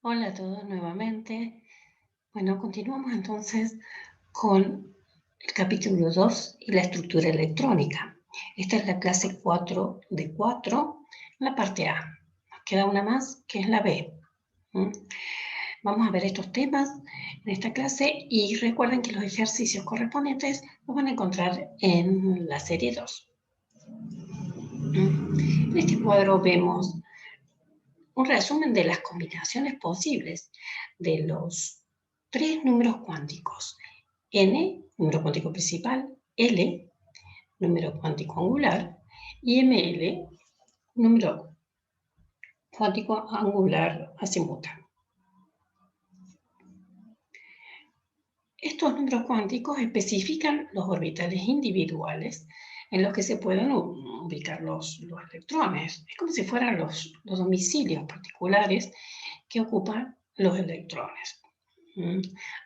Hola a todos nuevamente. Bueno, continuamos entonces con el capítulo 2 y la estructura electrónica. Esta es la clase 4 de 4, la parte A. Nos queda una más, que es la B. Vamos a ver estos temas en esta clase y recuerden que los ejercicios correspondientes los van a encontrar en la serie 2. En este cuadro vemos un resumen de las combinaciones posibles de los tres números cuánticos: n, número cuántico principal; L, número cuántico angular; y Ml, número cuántico angular azimutal. Estos números cuánticos especifican los orbitales individuales en los que se pueden ubicar los electrones. Es como si fueran los domicilios particulares que ocupan los electrones.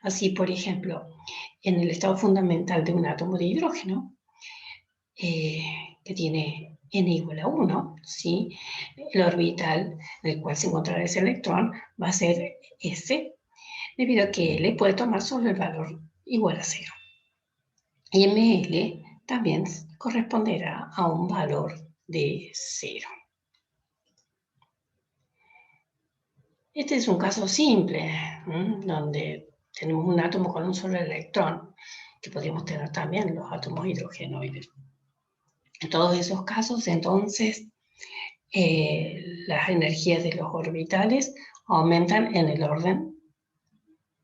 Así, por ejemplo, en el estado fundamental de un átomo de hidrógeno, que tiene n igual a 1, ¿sí? El orbital en el cual se encontrará ese electrón va a ser S, debido a que L puede tomar solo el valor igual a 0. Y Ml también corresponderá a un valor de 0. Este es un caso simple, donde tenemos un átomo con un solo electrón, que podríamos tener también los átomos hidrogenoides. En todos esos casos, entonces, las energías de los orbitales aumentan en el orden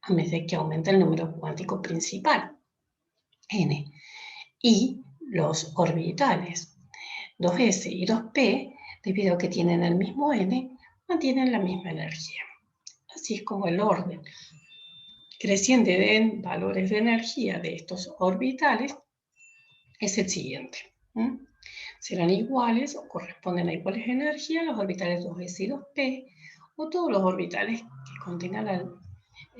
a medida que aumenta el número cuántico principal, n. Y los orbitales 2s y 2p, debido a que tienen el mismo n, mantienen la misma energía. Así es como el orden creciente en valores de energía de estos orbitales es el siguiente. Serán iguales o corresponden a iguales energías los orbitales 2s y 2p, o todos los orbitales que contengan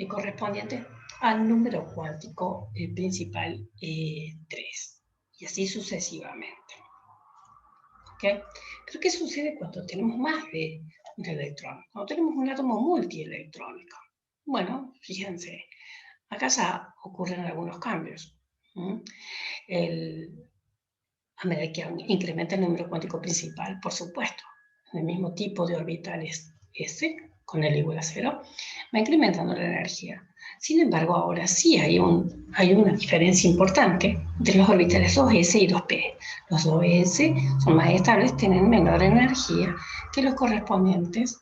correspondientes al número cuántico principal 3, y así sucesivamente. ¿Okay? Pero ¿qué sucede cuando tenemos más de un electrón? Cuando tenemos un átomo multielectrónico. Bueno, fíjense, acá ya ocurren algunos cambios. A medida que incrementa el número cuántico principal, por supuesto, en el mismo tipo de orbitales S, con L igual a 0, va incrementando la energía. Sin embargo, ahora sí hay una diferencia importante entre los orbitales 2s y 2p. Los 2s son más estables, tienen menor energía que los correspondientes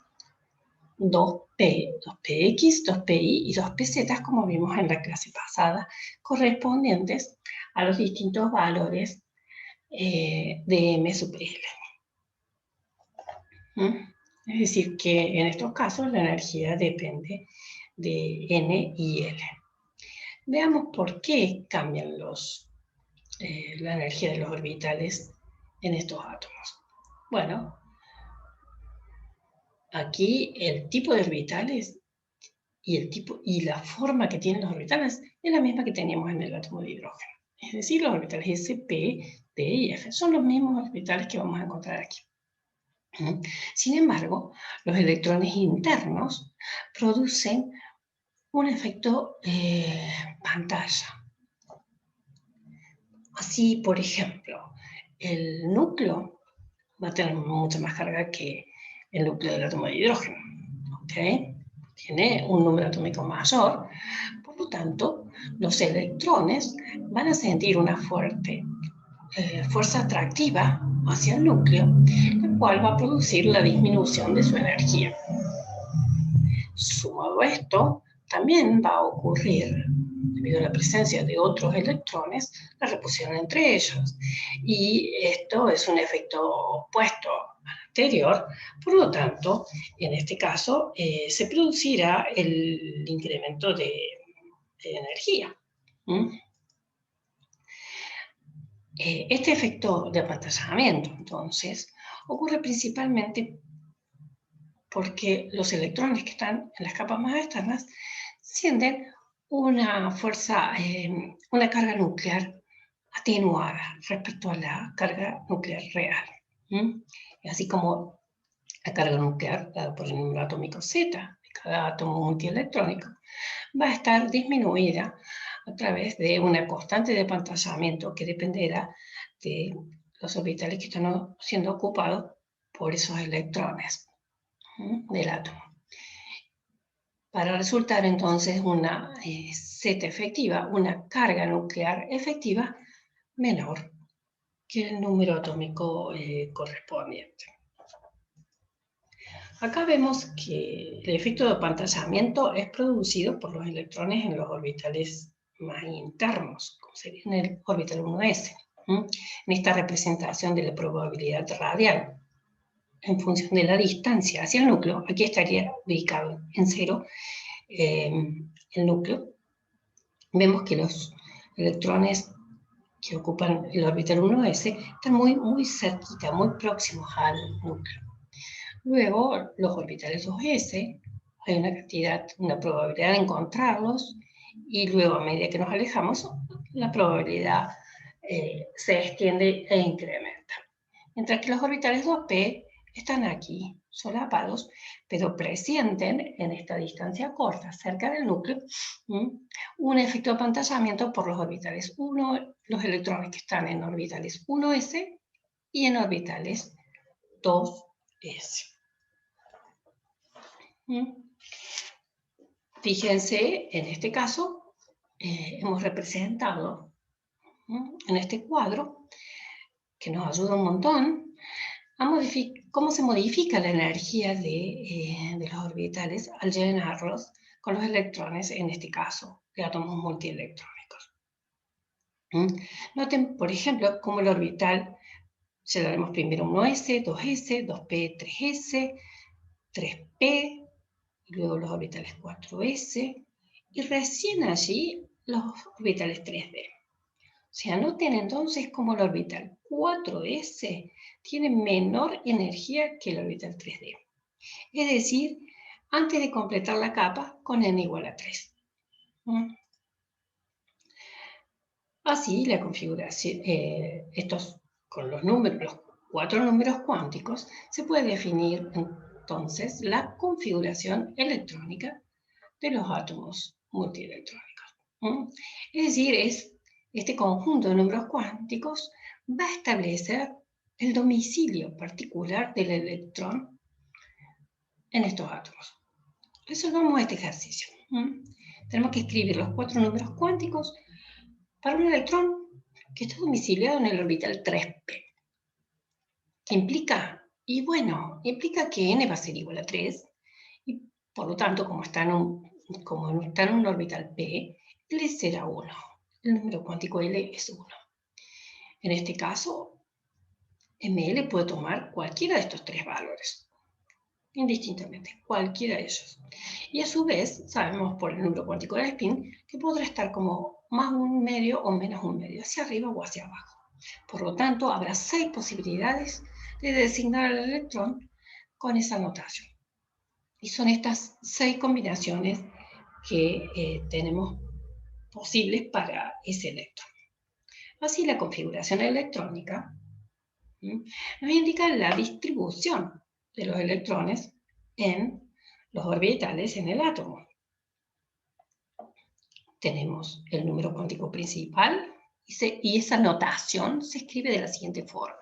2p, 2px, 2pi y 2pz, como vimos en la clase pasada, correspondientes a los distintos valores de M sub L. Es decir, que en estos casos la energía depende de N y L. Veamos por qué cambian la energía de los orbitales en estos átomos. Bueno, aquí el tipo de orbitales y la forma que tienen los orbitales es la misma que teníamos en el átomo de hidrógeno. Es decir, los orbitales S, P, D y F son los mismos orbitales que vamos a encontrar aquí. Sin embargo, los electrones internos producen un efecto pantalla. Así, por ejemplo, el núcleo va a tener mucha más carga que el núcleo del átomo de hidrógeno. ¿Okay? Tiene un número atómico mayor, por lo tanto, los electrones van a sentir una fuerte fuerza atractiva hacia el núcleo, la cual va a producir la disminución de su energía. Sumado a esto, también va a ocurrir, debido a la presencia de otros electrones, la repulsión entre ellos. Y esto es un efecto opuesto al anterior, por lo tanto, en este caso, se producirá el incremento de energía. Este efecto de apantallamiento, entonces, ocurre principalmente porque los electrones que están en las capas más externas sienten una fuerza, una carga nuclear atenuada respecto a la carga nuclear real. Así como La carga nuclear, dada por el número atómico Z de cada átomo multielectrónico, va a estar disminuida a través de una constante de apantallamiento que dependerá de los orbitales que están siendo ocupados por esos electrones del átomo. Para resultar entonces una Z efectiva, una carga nuclear efectiva menor que el número atómico correspondiente. Acá vemos que el efecto de apantallamiento es producido por los electrones en los orbitales más internos, como sería en el orbital 1s, en esta representación de la probabilidad radial en función de la distancia hacia el núcleo. Aquí estaría ubicado en 0 el núcleo. Vemos que los electrones que ocupan el orbital 1s están muy cerquita, muy próximos al núcleo. Luego, los orbitales 2s, hay una probabilidad de encontrarlos, y luego, a medida que nos alejamos, la probabilidad se extiende e incrementa. Mientras que los orbitales 2p están aquí, solapados, pero presienten en esta distancia corta, cerca del núcleo, un efecto de apantallamiento por los orbitales 1, los electrones que están en orbitales 1s y en orbitales 2s. Fíjense, en este caso, hemos representado en este cuadro, que nos ayuda un montón, cómo se modifica la energía de los orbitales al llenarlos con los electrones, en este caso, de átomos multielectrónicos. Noten, por ejemplo, cómo el orbital, llenaremos primero 1s, 2s, 2p, 3s, 3p, y luego los orbitales 4s, y recién allí los orbitales 3d. O sea, noten entonces cómo el orbital 4s tiene menor energía que el orbital 3d. Es decir, antes de completar la capa con n igual a 3. Así, la configuración, con los 4 números cuánticos, se puede definir entonces la configuración electrónica de los átomos multielectrónicos. Es decir, este conjunto de números cuánticos va a establecer el domicilio particular del electrón en estos átomos. Resolvamos este ejercicio. Tenemos que escribir los 4 números cuánticos para un electrón que está domiciliado en el orbital 3p. ¿Qué implica? Y bueno, implica que n va a ser igual a 3, y por lo tanto, como está en un orbital p, L será 1. El número cuántico L es 1. En este caso, ML puede tomar cualquiera de estos 3 valores, indistintamente, cualquiera de ellos. Y a su vez, sabemos por el número cuántico del spin que podrá estar como más un medio o menos un medio, hacia arriba o hacia abajo. Por lo tanto, habrá 6 posibilidades de designar al electrón con esa notación. Y son estas 6 combinaciones que tenemos posibles para ese electrón. Así, la configuración electrónica nos indica la distribución de los electrones en los orbitales en el átomo. Tenemos el número cuántico principal y esa notación se escribe de la siguiente forma.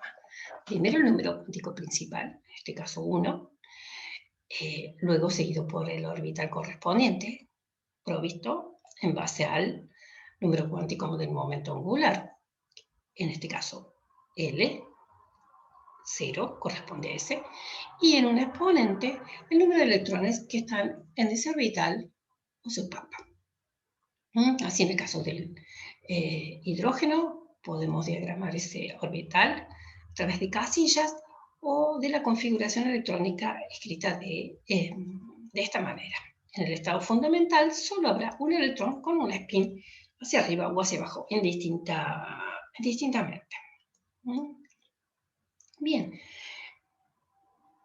Primero el número cuántico principal, en este caso 1, luego seguido por el orbital correspondiente, provisto en base al número cuántico del momento angular, en este caso L, 0 corresponde a ese, y en un exponente el número de electrones que están en ese orbital o su papa. Así, en el caso del hidrógeno, podemos diagramar ese orbital a través de casillas o de la configuración electrónica escrita de esta manera. En el estado fundamental solo habrá un electrón con un spin hacia arriba o hacia abajo, indistintamente. Bien,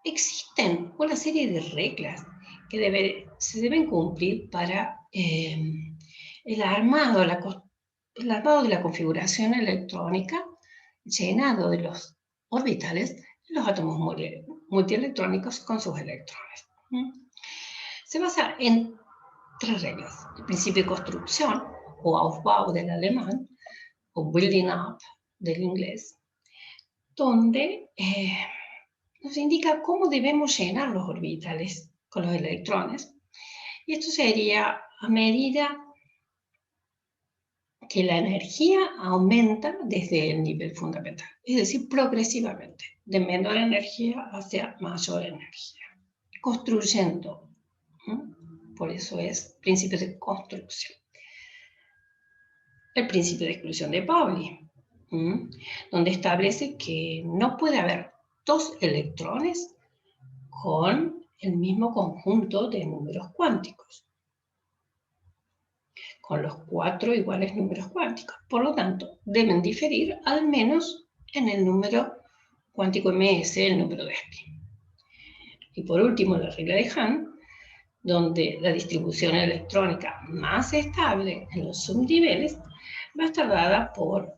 existen una serie de reglas que se deben cumplir para el armado de la configuración electrónica llenado de los orbitales de los átomos multielectrónicos con sus electrones. Se basa en 3 reglas. El principio de construcción, o Aufbau del alemán, o building up del inglés, donde nos indica cómo debemos llenar los orbitales con los electrones. Y esto sería a medida que la energía aumenta desde el nivel fundamental, es decir, progresivamente, de menor energía hacia mayor energía, construyendo. Por eso es principio de construcción. El principio de exclusión de Pauli, donde establece que no puede haber 2 electrones con el mismo conjunto de números cuánticos, con los 4 iguales números cuánticos. Por lo tanto, deben diferir al menos en el número cuántico ms, el número de spin. Y por último, la regla de Hahn, donde la distribución electrónica más estable en los subniveles va a estar dada por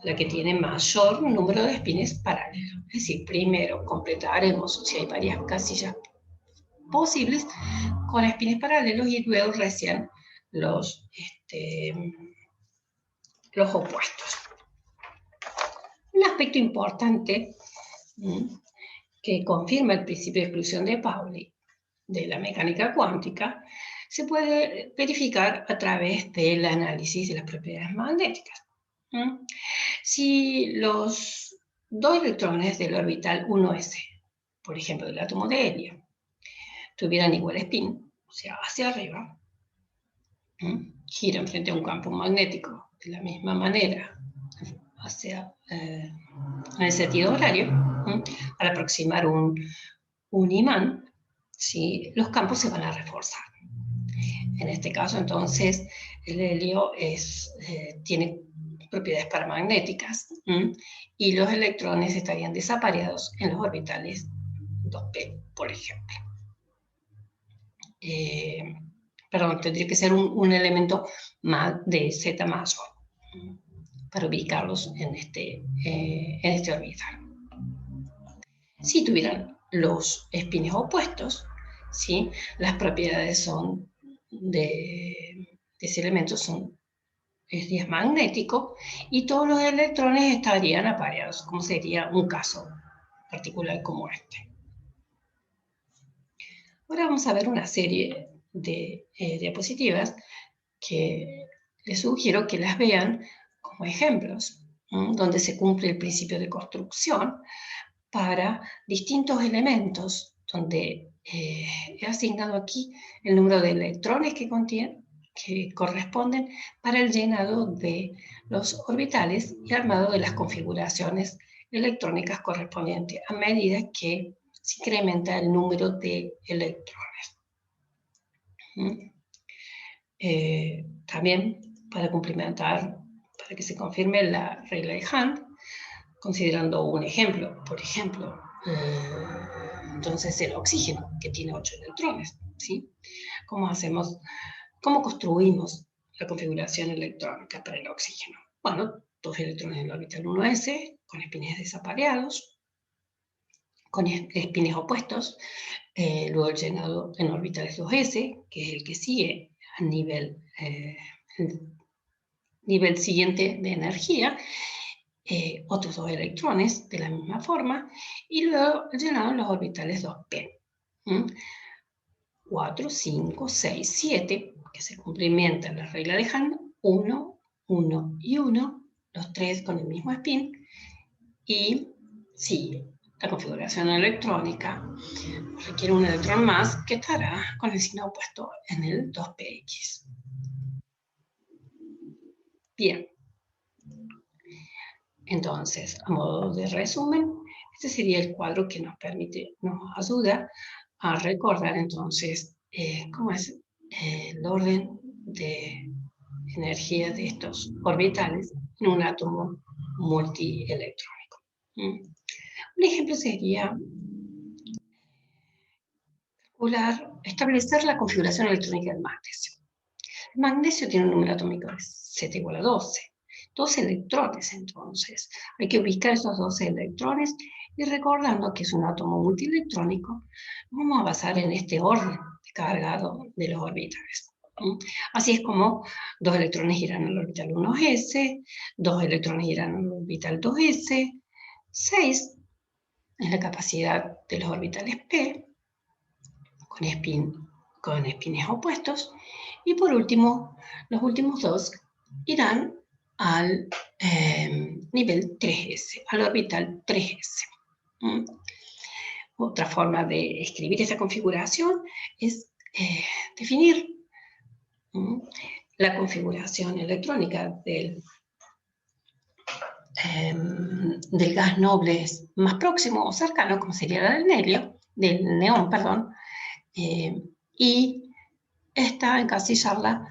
la que tiene mayor número de espines paralelos. Es decir, primero completaremos, si hay varias casillas posibles, con espines paralelos y luego recién los opuestos. Un aspecto importante que confirma el principio de exclusión de Pauli de la mecánica cuántica se puede verificar a través del análisis de las propiedades magnéticas. Si los 2 electrones del orbital 1s, por ejemplo del átomo de helio, tuvieran igual spin, o sea, hacia arriba, giran frente a un campo magnético de la misma manera, en el sentido horario, al aproximar un imán, ¿sí? Los campos se van a reforzar. En este caso, entonces, el helio tiene propiedades paramagnéticas y los electrones estarían desapareados en los orbitales 2p, por ejemplo. Perdón, tendría que ser un elemento de Z mayor para ubicarlos en este orbital. Si tuvieran los espines opuestos, ¿sí? Las propiedades de ese elemento es magnético y todos los electrones estarían apareados, como sería un caso particular como este. Ahora vamos a ver una serie de diapositivas que les sugiero que las vean como ejemplos, donde se cumple el principio de construcción para distintos elementos, donde he asignado aquí el número de electrones que corresponden para el llenado de los orbitales y armado de las configuraciones electrónicas correspondientes a medida que se incrementa el número de electrones. También para complementar, para que se confirme la regla de Hahn, considerando un ejemplo, por ejemplo, entonces el oxígeno, que tiene 8 electrones, ¿sí? ¿Cómo construimos la configuración electrónica para el oxígeno? Bueno, 2 electrones en el orbital 1s, con espines desapareados, con espines opuestos, luego el llenado en orbitales 2s, que es el que sigue a nivel siguiente de energía, otros 2 electrones de la misma forma, y luego llenado en los orbitales 2p. 4, 5, 6, 7, que se complementan la regla de Hahn, 1, 1 y 1, los 3 con el mismo spin, y sí, la configuración electrónica requiere un electrón más que estará con el signo opuesto en el 2px. Bien. Entonces, a modo de resumen, este sería el cuadro que nos ayuda a recordar entonces cómo es el orden de energía de estos orbitales en un átomo multielectrónico. Un ejemplo sería establecer la configuración electrónica del magnesio. El magnesio tiene un número atómico de Z igual a 12. 12 electrones, entonces. Hay que ubicar esos 12 electrones Y recordando que es un átomo multielectrónico, vamos a basar en este orden de cargado de los orbitales. Así es como 2 electrones irán al orbital 1s, 2 electrones irán al orbital 2s, 6 es la capacidad de los orbitales p, con espines opuestos, y por último, los últimos 2 irán al nivel 3s, al orbital 3s. Otra forma de escribir esta configuración es definir la configuración electrónica del gas noble más próximo o cercano, como sería la del neón, perdón, y esta encasillarla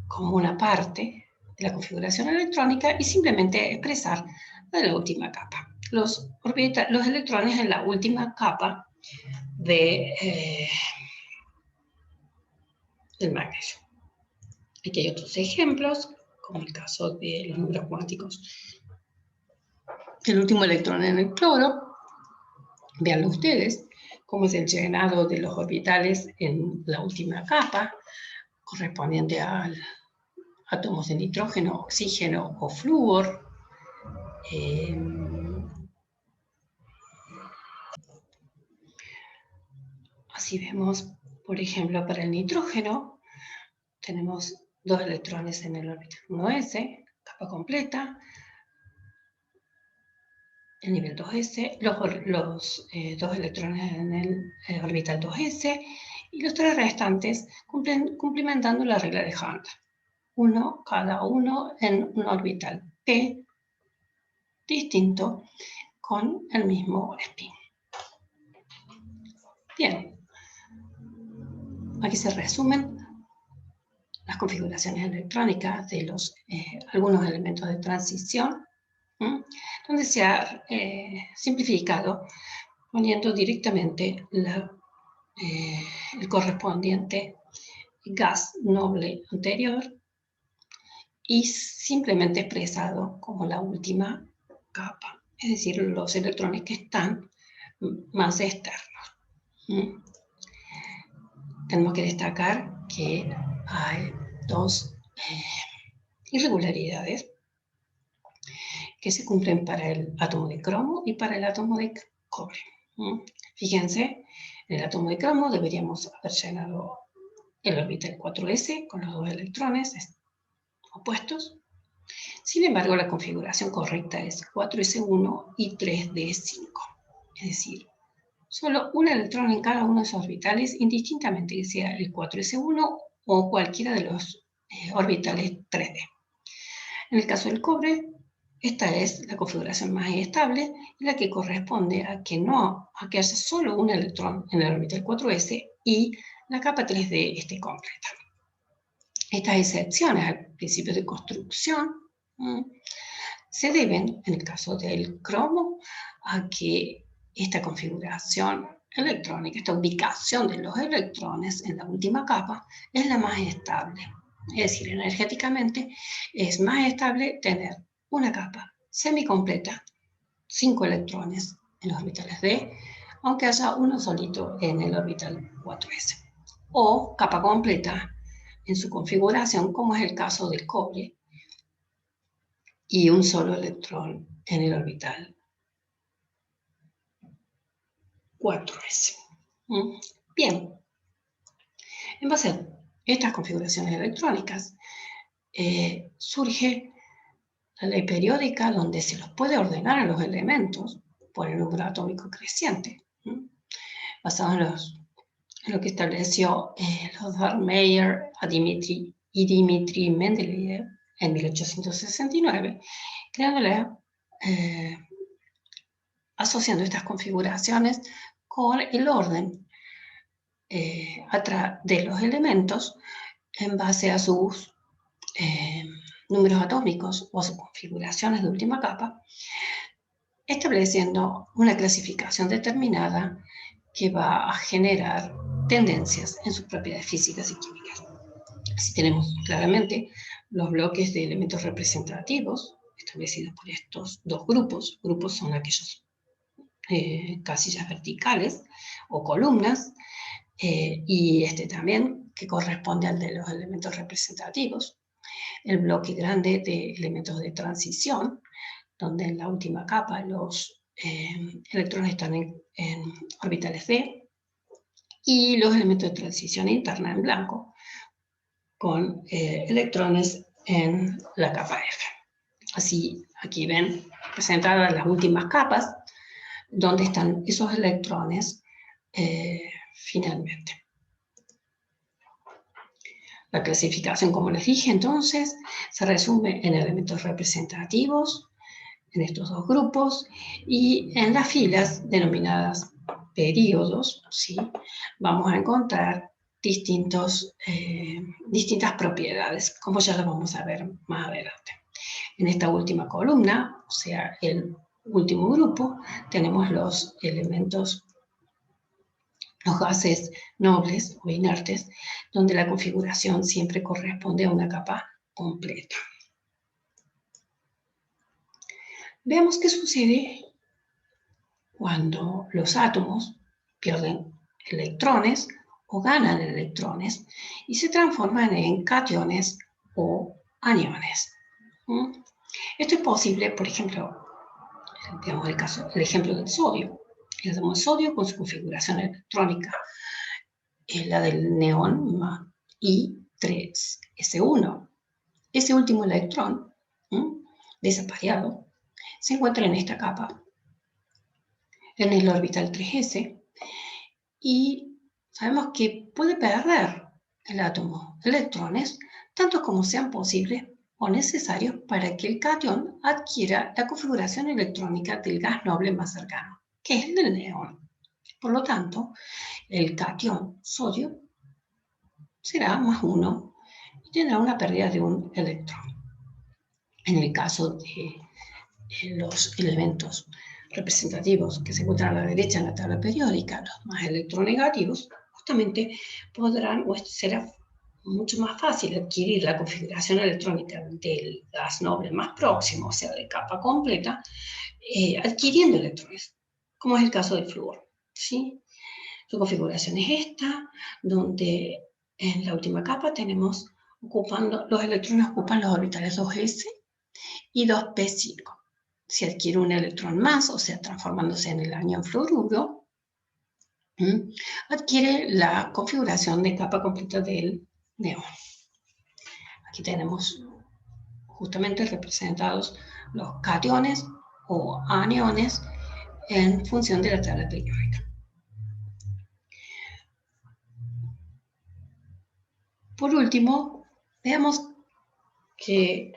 como una parte de la configuración electrónica y simplemente expresar la de la última capa. Los electrones en la última capa del magnesio. Aquí hay otros ejemplos, como el caso de los números cuánticos. El último electrón en el cloro, véanlo ustedes, cómo es el llenado de los orbitales en la última capa, correspondiente a átomos de nitrógeno, oxígeno o flúor. Así vemos, por ejemplo, para el nitrógeno, tenemos 2 electrones en el orbital 1s, capa completa, el nivel 2s, los 2 electrones en el orbital 2s, y los 3 restantes cumplimentando la regla de Hunt. Cada uno en un orbital p distinto con el mismo spin. Bien, aquí se resumen las configuraciones electrónicas de algunos elementos de transición, donde se ha simplificado poniendo directamente el correspondiente gas noble anterior y simplemente expresado como la última capa, es decir, los electrones que están más externos. Tenemos que destacar que hay 2 irregularidades que se cumplen para el átomo de cromo y para el átomo de cobre. Fíjense, en el átomo de cromo deberíamos haber llenado el orbital 4s con los 2 electrones opuestos. Sin embargo, la configuración correcta es 4s1 y 3d5. Es decir, solo un electrón en cada uno de esos orbitales, indistintamente que sea el 4s1 o cualquiera de los orbitales 3d. En el caso del cobre, esta es la configuración más estable y la que corresponde a que haya solo un electrón en el orbital 4s y la capa 3d esté completa. Estas excepciones al principio de construcción se deben, en el caso del cromo, a que esta configuración electrónica, esta ubicación de los electrones en la última capa, es la más estable. Es decir, energéticamente es más estable tener una capa semicompleta, 5 electrones en los orbitales d, aunque haya uno solito en el orbital 4s. O capa completa en su configuración, como es el caso del cobre, y un solo electrón en el orbital 4s. Bien, en base a estas configuraciones electrónicas, surge la ley periódica donde se los puede ordenar a los elementos por el número atómico creciente, basado en lo que estableció Lothar Meyer y Dmitri Mendeleev en 1869, asociando estas configuraciones con el orden de los elementos en base a sus números atómicos o a sus configuraciones de última capa, estableciendo una clasificación determinada que va a generar tendencias en sus propiedades físicas y químicas. Así tenemos claramente los bloques de elementos representativos establecidos por estos 2 grupos. Grupos son aquellos casillas verticales o columnas, y este también que corresponde al de los elementos representativos. El bloque grande de elementos de transición, donde en la última capa los electrones están en orbitales d, y los elementos de transición interna en blanco, con electrones en la capa F. Así, aquí ven presentadas las últimas capas, donde están esos electrones finalmente. La clasificación, como les dije entonces, se resume en elementos representativos, en estos dos grupos, y en las filas denominadas períodos, ¿sí?, vamos a encontrar distintas propiedades, como ya lo vamos a ver más adelante. En esta última columna, o sea, el último grupo, tenemos los elementos, los gases nobles o inertes, donde la configuración siempre corresponde a una capa completa. Veamos qué sucede cuando los átomos pierden electrones o ganan electrones y se transforman en cationes o aniones. Esto es posible, por ejemplo, digamos el ejemplo del sodio. El átomo de sodio con su configuración electrónica es la del neón I3S1. Ese último electrón desapareado se encuentra en esta capa, en el orbital 3s, y sabemos que puede perder el átomo electrones tanto como sean posibles o necesarios para que el catión adquiera la configuración electrónica del gas noble más cercano, que es el del neón. Por lo tanto, el catión sodio será +1 y tendrá una pérdida de un electrón. En el caso de los elementos representativos que se encuentran a la derecha en la tabla periódica, los más electronegativos, justamente podrán, o será mucho más fácil adquirir la configuración electrónica del gas noble más próximo, o sea, de capa completa, adquiriendo electrones, como es el caso del flúor, ¿sí? Su configuración es esta, donde en la última capa tenemos los electrones ocupan los orbitales 2s y 2p5. Si adquiere un electrón más, o sea, transformándose en el anión fluoruro, adquiere la configuración de capa completa del neón. Aquí tenemos justamente representados los cationes o aniones en función de la tabla periódica. Por último, veamos que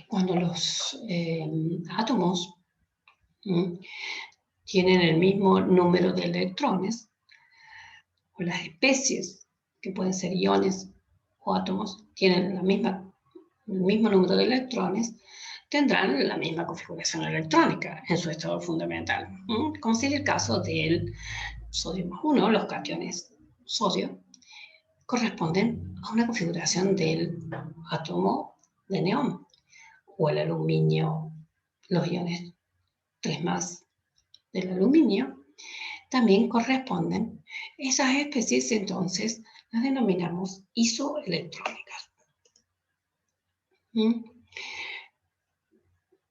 cuando los átomos tienen el mismo número de electrones, o las especies, que pueden ser iones o átomos, tienen el mismo número de electrones, tendrán la misma configuración electrónica en su estado fundamental. Como sería el caso del sodio +1, los cationes sodio corresponden a una configuración del átomo de neón, o el aluminio, los iones 3+ del aluminio, también corresponden. Esas especies entonces las denominamos isoelectrónicas.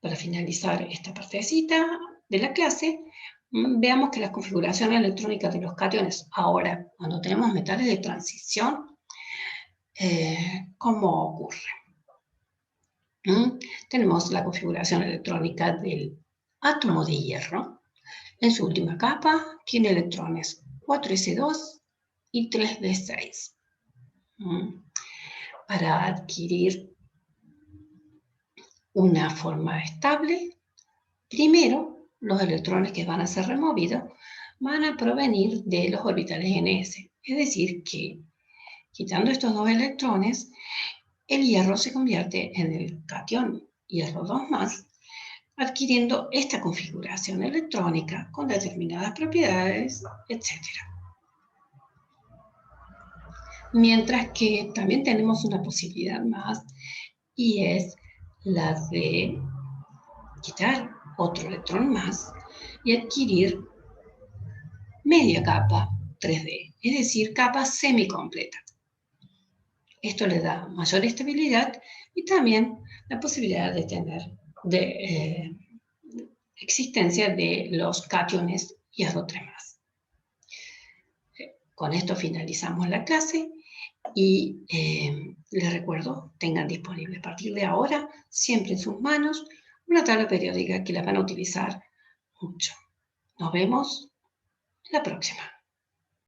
Para finalizar esta partecita de la clase, veamos que las configuraciones electrónicas de los cationes, ahora cuando tenemos metales de transición, ¿cómo ocurre? Tenemos la configuración electrónica del átomo de hierro. En su última capa tiene electrones 4s2 y 3d6. Para adquirir una forma estable, primero los electrones que van a ser removidos van a provenir de los orbitales ns. Es decir, que quitando estos dos electrones, el hierro se convierte en el catión hierro 2+, adquiriendo esta configuración electrónica con determinadas propiedades, etc. Mientras que también tenemos una posibilidad más, y es la de quitar otro electrón más y adquirir media capa 3D, es decir, capa semicompleta. Esto le da mayor estabilidad y también la posibilidad de tener existencia de los cationes y azotemas. Con esto finalizamos la clase y les recuerdo, tengan disponible a partir de ahora, siempre en sus manos, una tabla periódica que la van a utilizar mucho. Nos vemos la próxima.